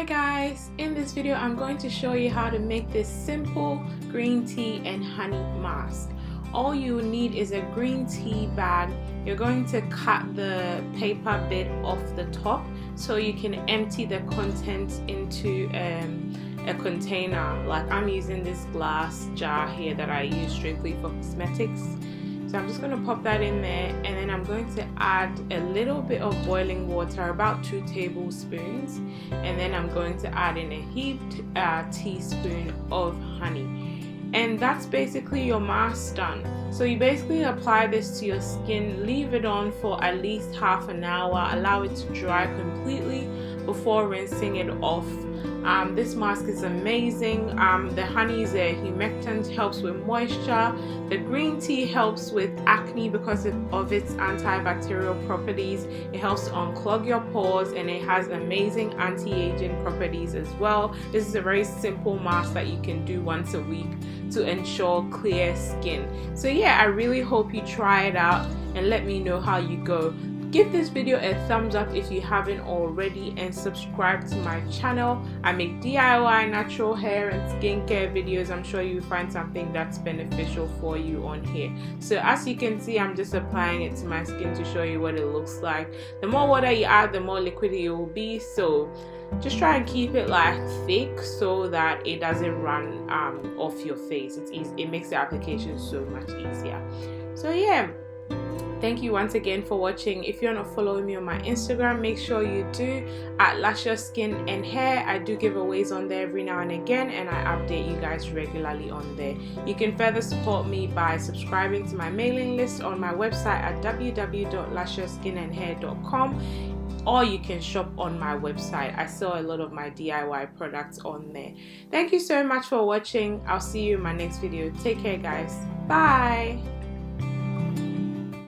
guys, in this video I'm going to show you how to make this simple green tea and honey mask. All you need is a green tea bag. You're going to cut the paper bit off the top so you can empty the contents into a container. Like I'm using this glass jar here that I use strictly for cosmetics. So I'm just going to pop that in there, and then I'm going to add a little bit of boiling water, about 2 tablespoons, and then I'm going to add in a heaped teaspoon of honey. And that's basically your mask done. So you basically apply this to your skin, leave it on for at least half an hour, allow it to dry completely before rinsing it off. This mask is amazing. The honey is a humectant, helps with moisture. The green tea helps with acne because of its antibacterial properties. It helps to unclog your pores, and it has amazing anti-aging properties as well. This is a very simple mask that you can do once a week to ensure clear skin. So yeah, I really hope you try it out and let me know how you go. Give this video a thumbs up if you haven't already, and subscribe to my channel. I make DIY natural hair and skincare videos. I'm sure you'll find something that's beneficial for you on here. So as you can see, I'm just applying it to my skin to show you what it looks like. The more water you add, the more liquidy it will be. So just try and keep it like thick so that it doesn't run off your face. It's easy. It makes the application so much easier. So yeah. Thank you once again for watching. If you're not following me on my Instagram, make sure you do, at LusciousSkin&Hair. I do giveaways on there every now and again, and I update you guys regularly on there. You can further support me by subscribing to my mailing list on my website at www.LusciousSkin&Hair.com, or you can shop on my website. I sell a lot of my DIY products on there. Thank you so much for watching. I'll see you in my next video. Take care, guys. Bye.